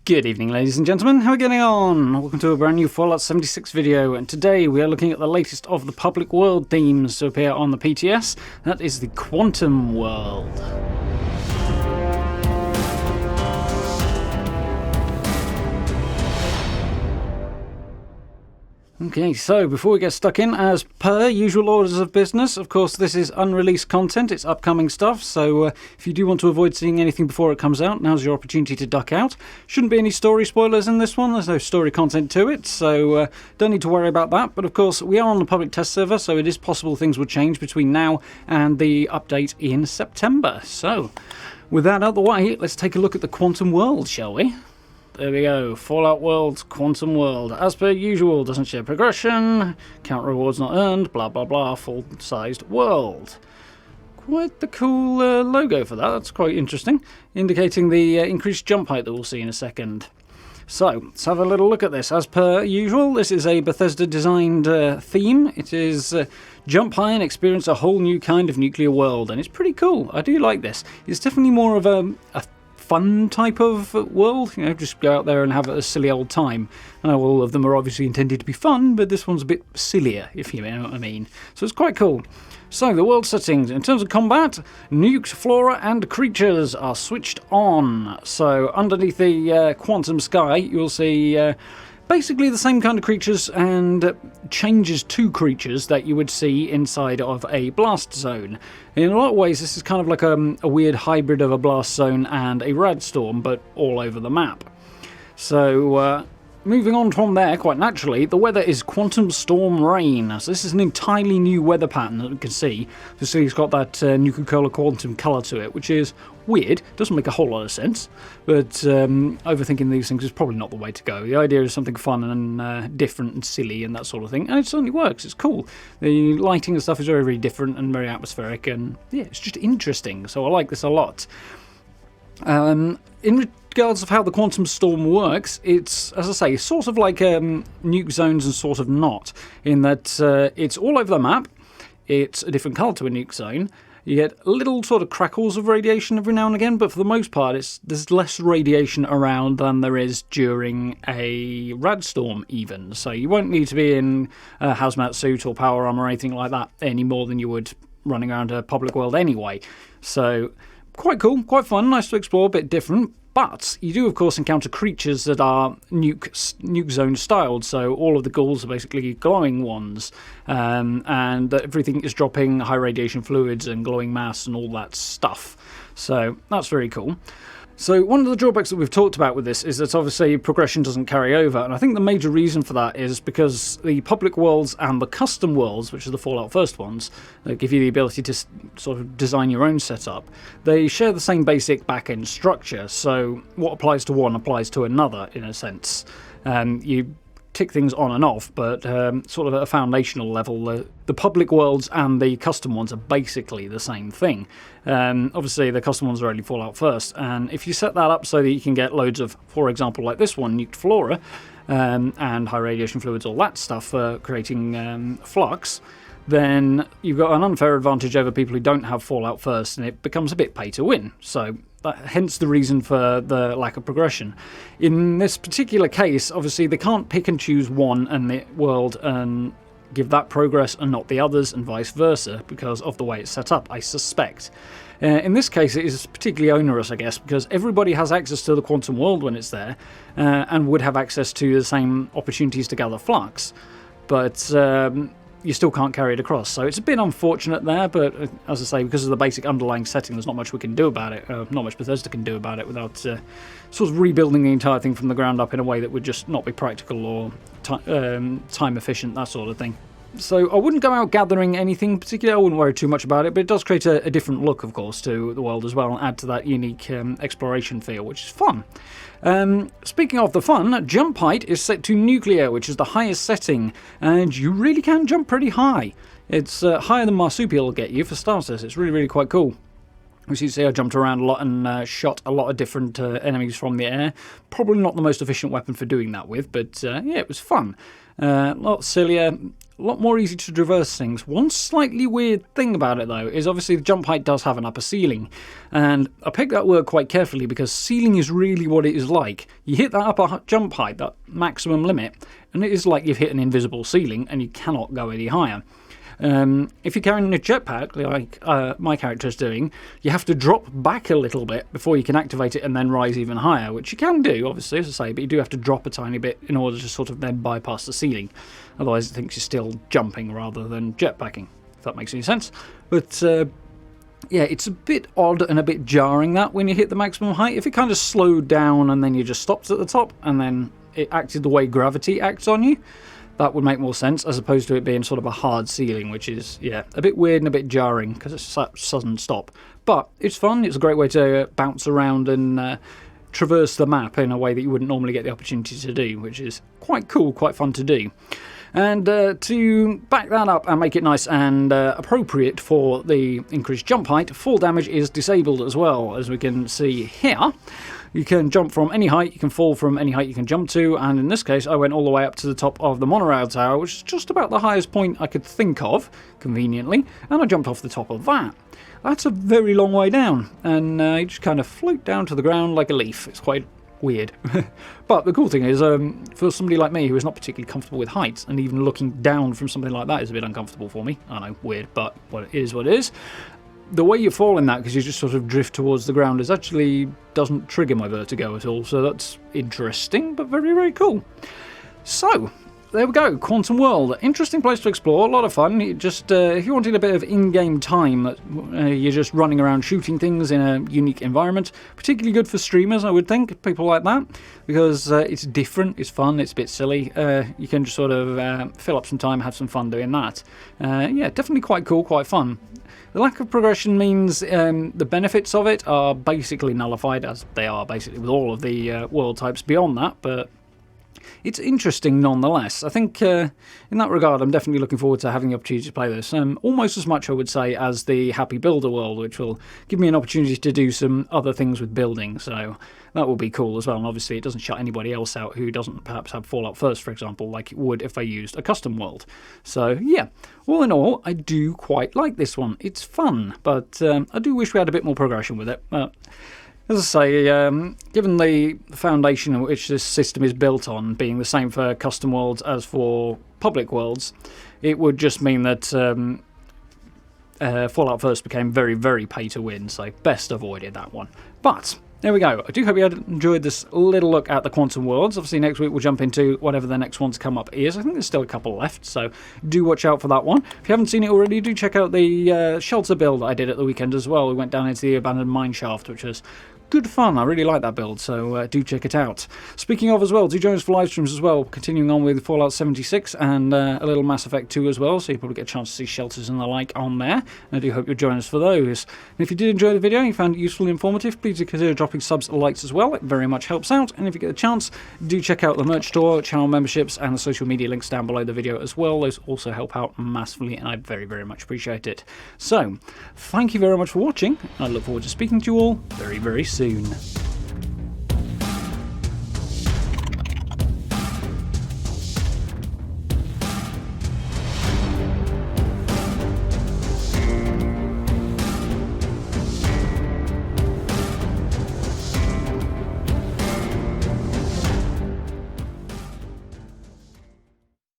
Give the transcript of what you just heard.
Good evening, ladies and gentlemen. How are we getting on? Welcome to a brand new Fallout 76 video, and today we are looking at the latest of the public world themes to appear on the PTS. That is the Quantum World. Okay, so before we get stuck in, as per usual orders of business, of course this is unreleased content, it's upcoming stuff, so if you do want to avoid seeing anything before it comes out, now's your opportunity to duck out. Shouldn't be any story spoilers in this one, there's no story content to it, so don't need to worry about that. But of course, we are on the public test server, so it is possible things will change between now and the update in September. So, with that out of the way, let's take a look at the Quantum World, shall we? There we go, Fallout World, Quantum World. As per usual, doesn't share progression, count rewards not earned, blah blah blah, full-sized world. Quite the cool logo for that, that's quite interesting, indicating the increased jump height that we'll see in a second. So, let's have a little look at this. As per usual, this is a Bethesda-designed theme. It is jump high and experience a whole new kind of nuclear world, and it's pretty cool. I do like this. It's definitely more of a fun type of world, you know, just go out there and have a silly old time. I know all of them are obviously intended to be fun, but this one's a bit sillier, if you know what I mean. So it's quite cool. So, the world settings. In terms of combat, nukes, flora, and creatures are switched on. So, underneath the quantum sky, you'll see basically the same kind of creatures and changes to creatures that you would see inside of a blast zone. In a lot of ways, this is kind of like a weird hybrid of a blast zone and a rad storm, but all over the map. So, moving on from there, quite naturally, the weather is Quantum Storm Rain. So this is an entirely new weather pattern that we can see. You see it's got that Nuka-Cola quantum colour to it, which is weird. Doesn't make a whole lot of sense, but overthinking these things is probably not the way to go. The idea is something fun and different and silly and that sort of thing, and it certainly works. It's cool. The lighting and stuff is very, very different and very atmospheric, and yeah, it's just interesting. So I like this a lot. In regards of how the Quantum Storm works, it's, as I say, sort of like nuke zones and sort of not, in that it's all over the map, it's a different colour to a nuke zone, you get little sort of crackles of radiation every now and again, but for the most part there's less radiation around than there is during a rad storm even, so you won't need to be in a hazmat suit or power armor or anything like that any more than you would running around a public world anyway. So quite cool, quite fun, nice to explore, a bit different. But you do, of course, encounter creatures that are nuke zone styled, so all of the ghouls are basically glowing ones, and everything is dropping high radiation fluids and glowing mass and all that stuff. So that's very cool. So one of the drawbacks that we've talked about with this is that obviously progression doesn't carry over, and I think the major reason for that is because the public worlds and the custom worlds, which are the Fallout First ones, that give you the ability to sort of design your own setup, they share the same basic back-end structure, so what applies to one applies to another, in a sense. You tick things on and off, but sort of at a foundational level, the public worlds and the custom ones are basically the same thing. Obviously, the custom ones are only Fallout First, and if you set that up so that you can get loads of, for example, like this one, nuked flora, and high radiation fluids, all that stuff for creating flux, then you've got an unfair advantage over people who don't have Fallout First, and it becomes a bit pay to win. So hence the reason for the lack of progression. In this particular case, obviously they can't pick and choose one and the world and give that progress and not the others, and vice versa, because of the way it's set up, I suspect. In this case, it is particularly onerous, I guess, because everybody has access to the Quantum World when it's there, and would have access to the same opportunities to gather flux, but you still can't carry it across. So it's a bit unfortunate there, but as I say, because of the basic underlying setting, there's not much we can do about it. Not much Bethesda can do about it without sort of rebuilding the entire thing from the ground up in a way that would just not be practical or time efficient, that sort of thing. So I wouldn't go out gathering anything particular, I wouldn't worry too much about it, but it does create a different look, of course, to the world as well, and add to that unique exploration feel, which is fun. Speaking of the fun, jump height is set to nuclear, which is the highest setting, and you really can jump pretty high. It's higher than marsupial will get you, for starters. It's really, really quite cool. As you see, I jumped around a lot and shot a lot of different enemies from the air. Probably not the most efficient weapon for doing that with, but yeah, it was fun. A lot sillier, a lot more easy to traverse things. One slightly weird thing about it, though, is obviously the jump height does have an upper ceiling. And I picked that word quite carefully because ceiling is really what it is like. You hit that upper jump height, that maximum limit, and it is like you've hit an invisible ceiling and you cannot go any higher. If you're carrying a jetpack, like my character's doing, you have to drop back a little bit before you can activate it and then rise even higher, which you can do, obviously, as I say, but you do have to drop a tiny bit in order to sort of then bypass the ceiling. Otherwise, it thinks you're still jumping rather than jetpacking, if that makes any sense. But yeah, it's a bit odd and a bit jarring that when you hit the maximum height. If it kind of slowed down and then you just stopped at the top and then it acted the way gravity acts on you, that would make more sense, as opposed to it being sort of a hard ceiling, which is, yeah, a bit weird and a bit jarring, because it's a sudden stop. But it's fun, it's a great way to bounce around and traverse the map in a way that you wouldn't normally get the opportunity to do, which is quite cool, quite fun to do. And to back that up and make it nice and appropriate for the increased jump height, fall damage is disabled as well, as we can see here. You can jump from any height, you can fall from any height you can jump to, and in this case I went all the way up to the top of the monorail tower, which is just about the highest point I could think of, conveniently, and I jumped off the top of that. That's a very long way down, and you just kind of float down to the ground like a leaf. It's quite weird. But the cool thing is, for somebody like me who is not particularly comfortable with heights, and even looking down from something like that is a bit uncomfortable for me. I know, weird, but what it is what it is. The way you fall in that, because you just sort of drift towards the ground, is actually doesn't trigger my vertigo at all, so that's interesting, but very, very cool. So, there we go, Quantum World. Interesting place to explore, a lot of fun. You just, if you wanted a bit of in-game time, you're just running around shooting things in a unique environment. Particularly good for streamers, I would think, people like that, because it's different, it's fun, it's a bit silly. You can just sort of fill up some time, have some fun doing that. Yeah, definitely quite cool, quite fun. The lack of progression means the benefits of it are basically nullified, as they are basically with all of the world types beyond that, but it's interesting nonetheless. I think in that regard I'm definitely looking forward to having the opportunity to play this. Almost as much, I would say, as the Happy Builder world, which will give me an opportunity to do some other things with building, so that will be cool as well. And obviously it doesn't shut anybody else out who doesn't perhaps have Fallout First, for example, like it would if I used a custom world. So yeah, all in all, I do quite like this one. It's fun, but I do wish we had a bit more progression with it. As I say, given the foundation on which this system is built on, being the same for custom worlds as for public worlds, it would just mean that Fallout First became very, very pay to win, so best avoided that one. But there we go. I do hope you enjoyed this little look at the Quantum Worlds. Obviously next week we'll jump into whatever the next one to come up is. I think there's still a couple left, so do watch out for that one. If you haven't seen it already, do check out the shelter build I did at the weekend as well. We went down into the abandoned mine shaft, which was good fun. I really like that build, so do check it out. Speaking of as well, do join us for live streams as well, continuing on with Fallout 76 and a little Mass Effect 2 as well, so you probably get a chance to see shelters and the like on there. And I do hope you'll join us for those. And if you did enjoy the video and you found it useful and informative, please do consider dropping subs and likes as well. It very much helps out. And if you get a chance, do check out the merch store, channel memberships, and the social media links down below the video as well. Those also help out massively, and I very, very much appreciate it. So, thank you very much for watching. I look forward to speaking to you all very, very soon.